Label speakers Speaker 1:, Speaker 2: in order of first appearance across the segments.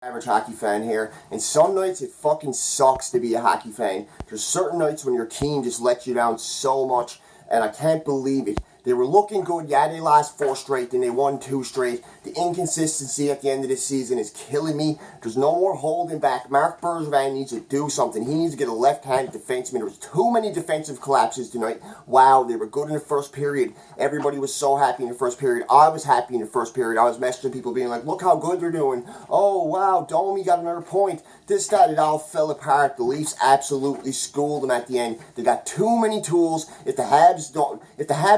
Speaker 1: Average hockey fan here, and some nights it fucking sucks to be a hockey fan. There's certain nights when your team just lets you down so much, and I can't believe it. They were looking good, yeah, they lost 4 straight, then they won 2 straight. The inconsistency at the end of this season is killing me. There's no more holding back. Mark Bergevin needs to do something. He needs to get a left-handed defenseman. There was too many defensive collapses tonight. Wow, they were good in the first period. Everybody was so happy in the first period. I was happy in the first period. I was messaging people being like, look how good they're doing. Oh, wow, Domi got another point. This, that, it all fell apart. The Leafs absolutely schooled them at the end. They got too many tools. If the Habs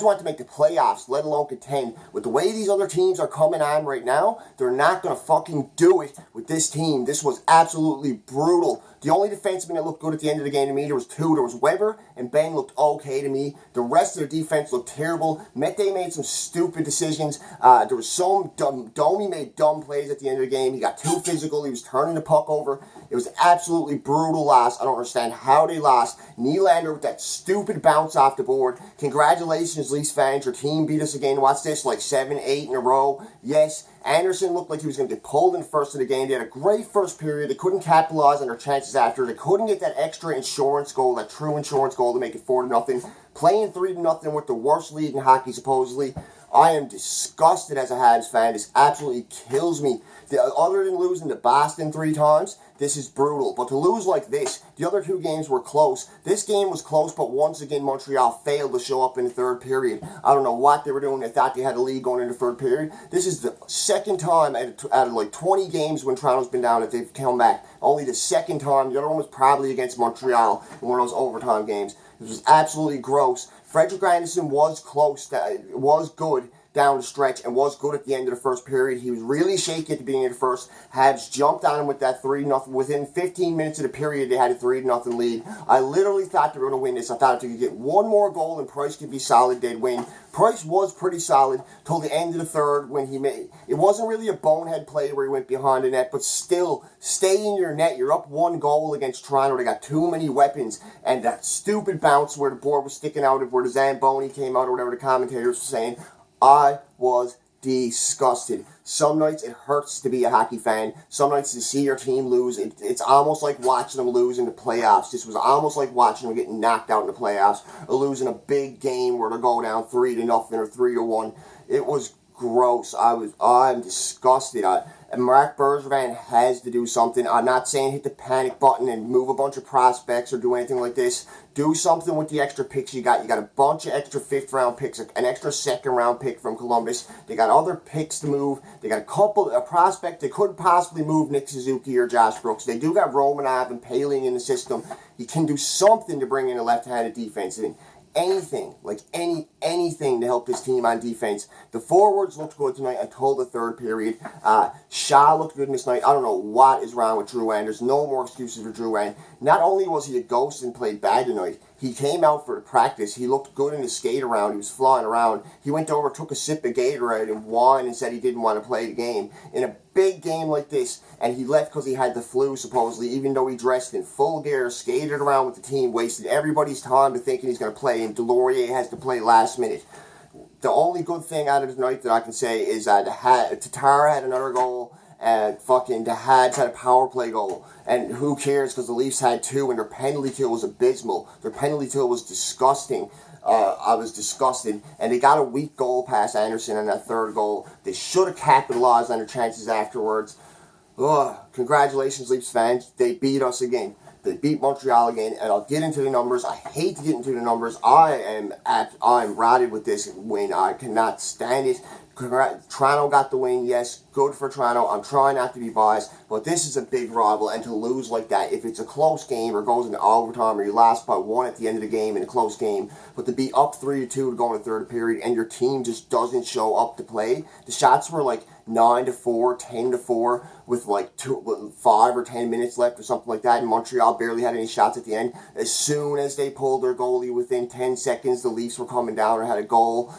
Speaker 1: want to make the playoffs, let alone contend, with the way these other teams are coming on right now, they're not going to fucking do it with this team. This was absolutely brutal. The only defenseman that looked good at the end of the game to me, there was 2. There was Weber, and Ben looked okay to me. The rest of their defense looked terrible. Mete made some stupid decisions. There was some Domi made dumb plays at the end of the game. He got too physical. He was turning the puck over. It was absolutely brutal loss. I don't understand how they lost. Nylander with that stupid bounce off the board. Congratulations, Leafs fans. Your team beat us again. Watch this, like 7, 8 in a row. Yes, Anderson looked like he was going to get pulled in the first of the game. They had a great first period. They couldn't capitalize on their chances after. They couldn't get that extra insurance goal, that true insurance goal to make it 4-0. Playing 3-0 with the worst lead in hockey, supposedly. I am disgusted as a Habs fan. This absolutely kills me. Other than losing to Boston 3 times, this is brutal. But to lose like this, the other 2 games were close. This game was close, but once again, Montreal failed to show up in the third period. I don't know what they were doing. They thought they had a lead going into the third period. This is the second time out of like 20 games when Toronto's been down that they've come back. Only the second time. The other one was probably against Montreal in one of those overtime games. This was absolutely gross. Frederick Anderson was close, was good down the stretch, and was good at the end of the first period. He was really shaky at the beginning of the first. Habs jumped on him with that 3-0. Within 15 minutes of the period, they had a 3-0 lead. I literally thought they were going to win this. I thought if they could get one more goal and Price could be solid, they'd win. Price was pretty solid till the end of the third when he made... It wasn't really a bonehead play where he went behind the net, but still, stay in your net. You're up 1 goal against Toronto. They got too many weapons. And that stupid bounce where the board was sticking out of where the Zamboni came out or whatever the commentators were saying, I was disgusted. Some nights it hurts to be a hockey fan. Some nights to see your team lose, it's almost like watching them lose in the playoffs. This was almost like watching them get knocked out in the playoffs or losing a big game where they go down 3-0 or 3-1. It was gross. I'm disgusted. And Mark Bergevin has to do something. I'm not saying hit the panic button and move a bunch of prospects or do anything like this. Do something with the extra picks you got. You got a bunch of extra 5th-round picks, an extra 2nd-round pick from Columbus. They got other picks to move. They got a prospect. They could possibly move Nick Suzuki or Josh Brooks. They do got Romanov and Paling in the system. You can do something to bring in a left-handed defense. Anything, like anything to help this team on defense. The forwards looked good tonight until the third period. Shaw looked good this night. I don't know what is wrong with Drouin. There's no more excuses for Drouin. Not only was he a ghost and played bad tonight, he came out for the practice. He looked good in his skate around. He was flying around. He went over, took a sip of Gatorade and whined and said he didn't want to play the game. In a big game like this, and he left because he had the flu, supposedly, even though he dressed in full gear, skated around with the team, wasted everybody's time to thinking he's going to play, and Delorier has to play last minute. The only good thing out of tonight that I can say is Tatar had another goal, and the Habs had a power play goal. And who cares, because the Leafs had 2, and their penalty kill was abysmal. Their penalty kill was disgusting. I was disgusted. And they got a weak goal past Anderson on that third goal. They should have capitalized on their chances afterwards. Congratulations, Leafs fans. They beat us again. They beat Montreal again, and I'll get into the numbers. I hate to get into the numbers. I'm rotted with this win. I cannot stand it. Toronto got the win, yes, good for Toronto. I'm trying not to be biased, but this is a big rival, and to lose like that, if it's a close game or goes into overtime or you lost by 1 at the end of the game in a close game, but to be up 3-2 to go in the third period and your team just doesn't show up to play, the shots were like 9-4, 10-4 with like 5 or 10 minutes left or something like that, and Montreal barely had any shots at the end. As soon as they pulled their goalie within 10 seconds, the Leafs were coming down or had a goal.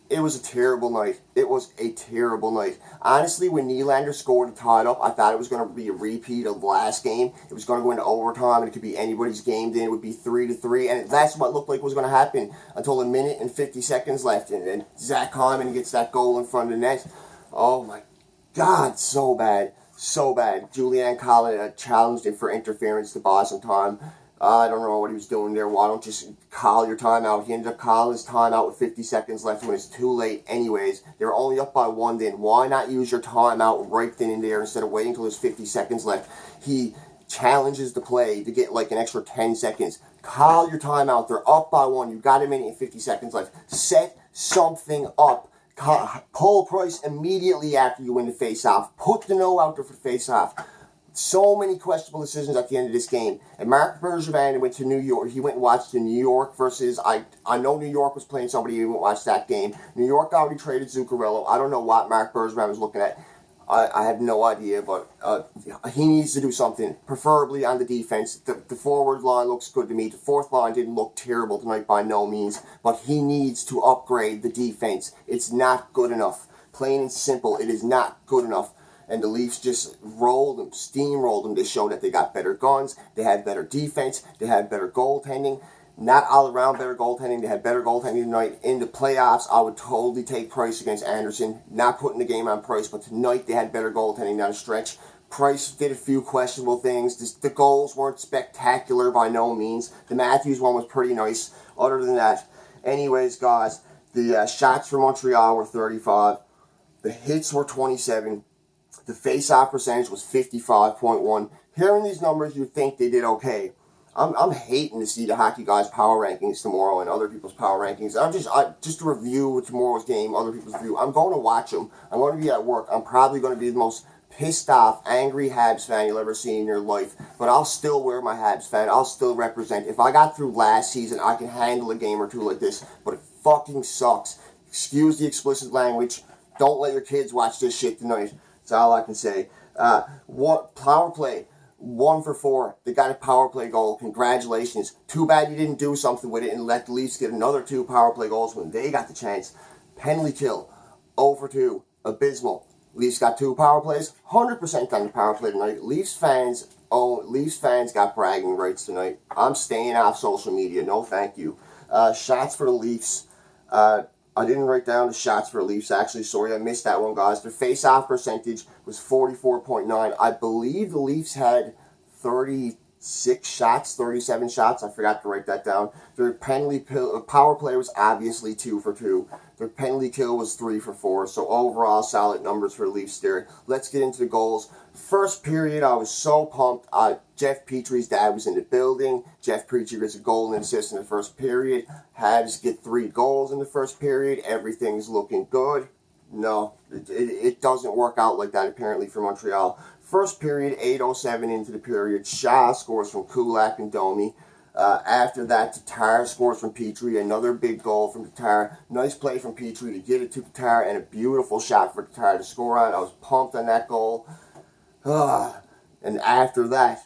Speaker 1: It was a terrible night. It was a terrible night. Honestly, when Nylander scored to tie it up, I thought it was going to be a repeat of last game. It was going to go into overtime, and it could be anybody's game. Then it would be 3-3, and that's what looked like was going to happen until 1 minute and 50 seconds left, and Zach Hyman gets that goal in front of the net. Oh my God, so bad. So bad. Julianne Collin challenged him for interference to buy some time. I don't know what he was doing there. Why don't you just call your timeout? He ended up calling his timeout with 50 seconds left when it's too late anyways. They were only up by 1 then. Why not use your timeout right then and there instead of waiting until there's 50 seconds left? He challenges the play to get like an extra 10 seconds. Call your timeout. They're up by 1. You've got a minute and 50 seconds left. Set something up. Pull Price immediately after you win the face-off. Put the no out there for the face-off. So many questionable decisions at the end of this game. And Marc Bergevin went to New York. He went and watched the New York versus... I know New York was playing somebody. He went and watched that game. New York already traded Zuccarello. I don't know what Marc Bergevin was looking at. I have no idea, but he needs to do something, preferably on the defense. The forward line looks good to me. The fourth line didn't look terrible tonight by no means, but he needs to upgrade the defense. It's not good enough. Plain and simple, it is not good enough. And the Leafs just rolled them, steamrolled them. They showed that they got better guns, they had better defense, they had better goaltending. Not all around better goaltending. They had better goaltending tonight. In the playoffs, I would totally take Price against Anderson. Not putting the game on Price, but tonight they had better goaltending down the stretch. Price did a few questionable things. The goals weren't spectacular by no means. The Matthews one was pretty nice. Other than that, anyways, guys, the shots for Montreal were 35. The hits were 27. The face-off percentage was 55.1. Hearing these numbers, you'd think they did okay. I'm hating to see the hockey guys' power rankings tomorrow and other people's power rankings. I just to review tomorrow's game, other people's review. I'm going to watch them. I'm going to be at work. I'm probably going to be the most pissed off, angry Habs fan you'll ever see in your life. But I'll still wear my Habs fan. I'll still represent. If I got through last season, I can handle a game or two like this. But it fucking sucks. Excuse the explicit language. Don't let your kids watch this shit tonight. That's all I can say. What power play? 1 for 4. They got a power play goal. Congratulations. Too bad you didn't do something with it and let the Leafs get another 2 power play goals when they got the chance. Penalty kill. 0 for 2. Abysmal. Leafs got 2 power plays. 100% on the power play tonight. Leafs fans got bragging rights tonight. I'm staying off social media. No thank you. Shots for the Leafs. I didn't write down the shots for the Leafs, actually. Sorry, I missed that one, guys. Their face-off percentage was 44.9. I believe the Leafs had 36 shots, 37 shots. I forgot to write that down. Their power play was obviously 2 for 2. Their penalty kill was 3 for 4. So overall, solid numbers for the Leafs there. Let's get into the goals. First period, I was so pumped. Jeff Petry's dad was in the building. Jeff Petry gets a goal and an assist in the first period. Habs get 3 goals in the first period. Everything's looking good. No, it doesn't work out like that apparently for Montreal. First period, 8:07 into the period. Shaw scores from Kulak and Domi. After that, Tatar scores from Petry. Another big goal from Tatar. Nice play from Petry to get it to Tatar, and a beautiful shot for Tatar to score on. I was pumped on that goal. And after that,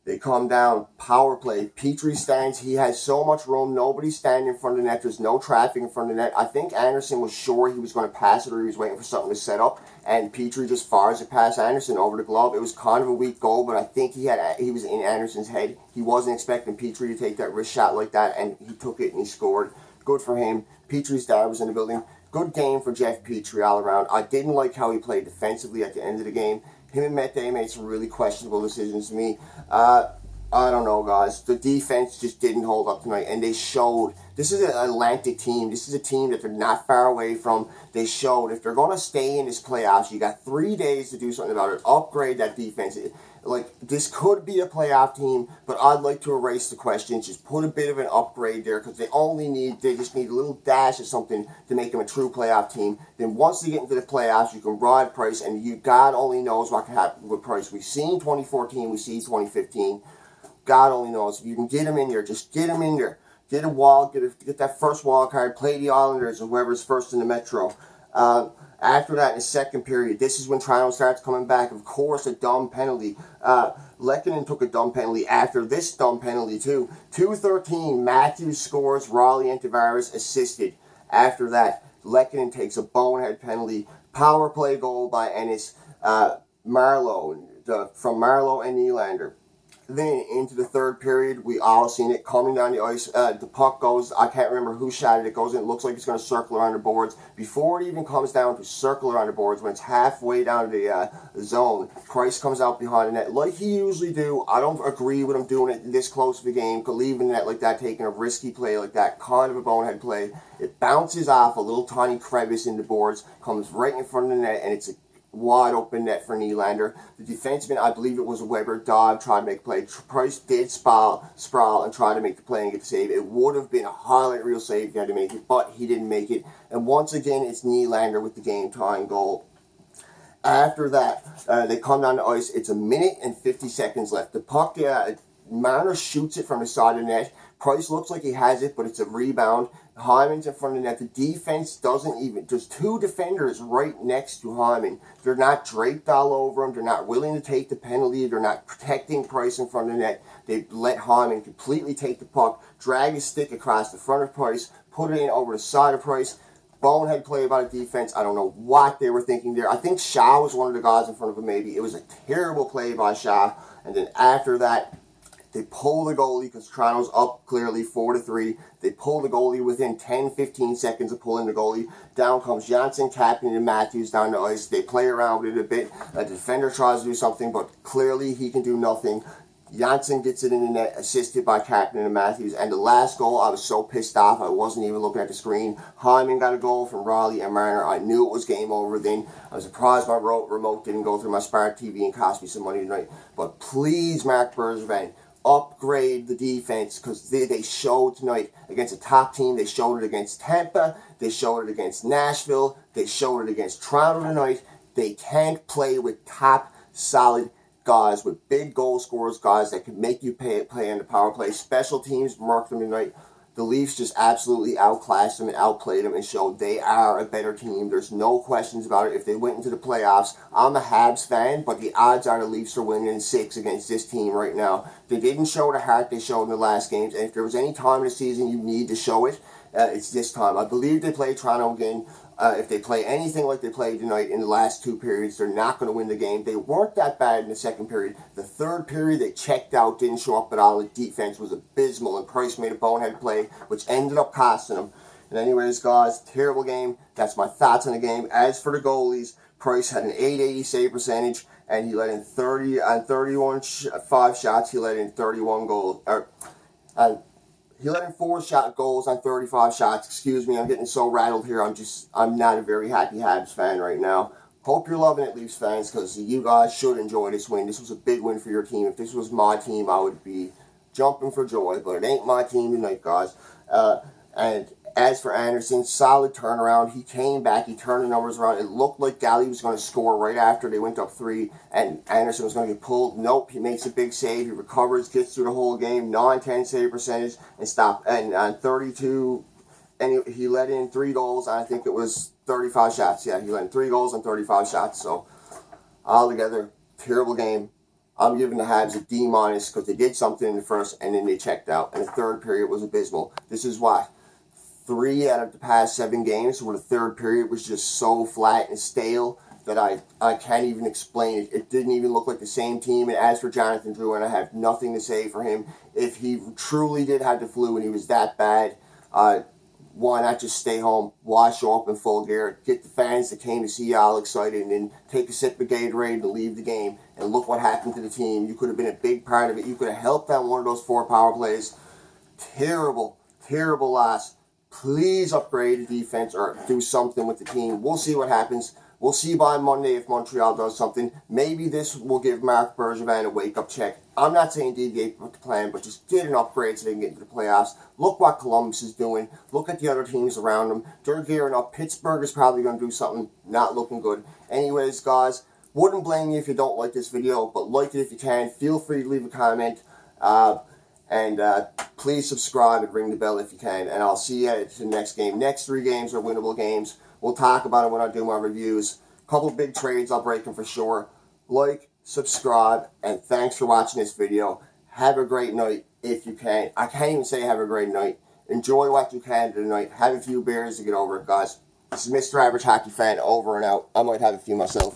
Speaker 1: they come down, power play. Petry stands. He has so much room. Nobody's standing in front of the net. There's no traffic in front of the net. I think Anderson was sure he was going to pass it or he was waiting for something to set up. And Petry just fires it past Anderson over the glove. It was kind of a weak goal, but I think he was in Anderson's head. He wasn't expecting Petry to take that wrist shot like that, and he took it and he scored. Good for him. Petry's dad was in the building. Good game for Jeff Petry all around. I didn't like how he played defensively at the end of the game. Him and Mete made some really questionable decisions to me. I don't know, guys. The defense just didn't hold up tonight, and they showed. This is an Atlantic team. This is a team that they're not far away from. They showed if they're going to stay in this playoffs, you got 3 days to do something about it. Upgrade that defense. This could be a playoff team, but I'd like to erase the questions. Just put a bit of an upgrade there because they just need a little dash of something to make them a true playoff team. Then once they get into the playoffs, you can ride Price, and God only knows what can happen with Price. We've seen 2014, we see 2015. God only knows. If you can get him in there, just get him in there. Get a wall, get that first wild card, play the Islanders or whoever's first in the Metro. After that, in the second period, this is when Toronto starts coming back. Of course, a dumb penalty. Lehkonen took a dumb penalty after this dumb penalty, too. 2:13, Matthews scores, Raleigh and Tavares assisted. After that, Lehkonen takes a bonehead penalty. Power play goal by Ennis. From Marlowe and Nylander. Then into the third period, we all seen it coming down the ice. The puck goes, I can't remember who shot it. It goes in, it looks like it's going to circle around the boards. Before it even comes down to circle around the boards, when it's halfway down the zone, Price comes out behind the net like he usually do. I don't agree with him doing it this close to the game, leaving the net like that, taking a risky play like that, kind of a bonehead play. It bounces off a little tiny crevice in the boards, comes right in front of the net, and it's a wide open net for Nylander. The defenseman, I believe it was Weber, Dodd, tried to make a play. Price did sprawl and try to make the play and get the save. It would have been a highlight reel save if he had to make it, but he didn't make it. And once again, it's Nylander with the game-tying goal. After that, they come down the ice. It's 1 minute and 50 seconds left. The puck, Marner shoots it from the side of the net. Price looks like he has it, but it's a rebound. Hyman's in front of the net. The defense doesn't even... There's two defenders right next to Hyman. They're not draped all over him. They're not willing to take the penalty. They're not protecting Price in front of the net. They let Hyman completely take the puck, drag his stick across the front of Price, put it in over the side of Price. Bonehead play by the defense. I don't know what they were thinking there. I think Shaw was one of the guys in front of him maybe. It was a terrible play by Shaw. And then after that, they pull the goalie because Toronto's up clearly 4-3. They pull the goalie within 10-15 seconds of pulling the goalie. Down comes Janssen, Kapanen, and Matthews down the ice. They play around with it a bit. A defender tries to do something, but clearly he can do nothing. Janssen gets it in the net, assisted by Kapanen and Matthews. And the last goal, I was so pissed off, I wasn't even looking at the screen. Hyman got a goal from Raleigh and Marner. I knew it was game over then. I was surprised my remote didn't go through my Smart TV and cost me some money tonight. But please, Marc Bergevin, upgrade the defense, because they showed tonight against a top team. They showed it against Tampa. They showed it against Nashville. They showed it against Toronto tonight. They can't play with top, solid guys, with big goal scorers, guys that can make you play on the power play. Special teams marked them tonight. The Leafs just absolutely outclassed them and outplayed them and showed they are a better team. There's no questions about it. If they went into the playoffs, I'm a Habs fan, but the odds are the Leafs are winning in 6 against this team right now. They didn't show the heart they showed in the last games, and if there was any time in the season you need to show it, it's this time. I believe they play Toronto again. If they play anything like they played tonight in the last 2 periods, they're not going to win the game. They weren't that bad in the second period. The third period, they checked out, didn't show up at all. The defense was abysmal, and Price made a bonehead play, which ended up costing them. And anyways, guys, terrible game. That's my thoughts on the game. As for the goalies, Price had an .880 save percentage, and he let in 30 on 31 5 shots. He let in 31 goals. He let in 4 goals on 35 shots. Excuse me, I'm getting so rattled here. I'm not a very happy Habs fan right now. Hope you're loving it, Leafs fans, because you guys should enjoy this win. This was a big win for your team. If this was my team, I would be jumping for joy, but it ain't my team tonight, guys. And as for Anderson, solid turnaround. He came back. He turned the numbers around. It looked like Galley was going to score right after they went up 3, and Anderson was going to get pulled. Nope. He makes a big save. He recovers, gets through the whole game. 9-10 save percentage, and stopped. And on 32, and he let in 3 goals. I think it was 35 shots. Yeah, he let in 3 goals and 35 shots. So altogether, terrible game. I'm giving the Habs a D- because they did something in the first, and then they checked out. And the third period was abysmal. This is why. 3 out of the past 7 games where the third period was just so flat and stale that I can't even explain it. It didn't even look like the same team. And as for Jonathan Drouin, I have nothing to say for him. If he truly did have the flu and he was that bad, why not just stay home, wash up in full gear, get the fans that came to see you all excited, and then take a sip of Gatorade and leave the game. And look what happened to the team. You could have been a big part of it. You could have helped on one of those 4 power plays. Terrible, terrible loss. Please upgrade the defense or do something with the team. We'll see what happens. We'll see by Monday if Montreal does something. Maybe this will give Marc Bergevin a wake-up check. I'm not saying deviate from the plan, but just get an upgrade so they can get into the playoffs. Look what Columbus is doing. Look at the other teams around them. They're gearing up. Pittsburgh is probably going to do something not looking good. Anyways, guys, wouldn't blame you if you don't like this video, but like it if you can. Feel free to leave a comment. And please subscribe and ring the bell if you can. And I'll see you at the next game. Next 3 games are winnable games. We'll talk about it when I do my reviews. Couple big trades, I'll break them for sure. Like, subscribe, and thanks for watching this video. Have a great night if you can. I can't even say have a great night. Enjoy what you can tonight. Have a few beers to get over it, guys. This is Mr. Average Hockey Fan over and out. I might have a few myself.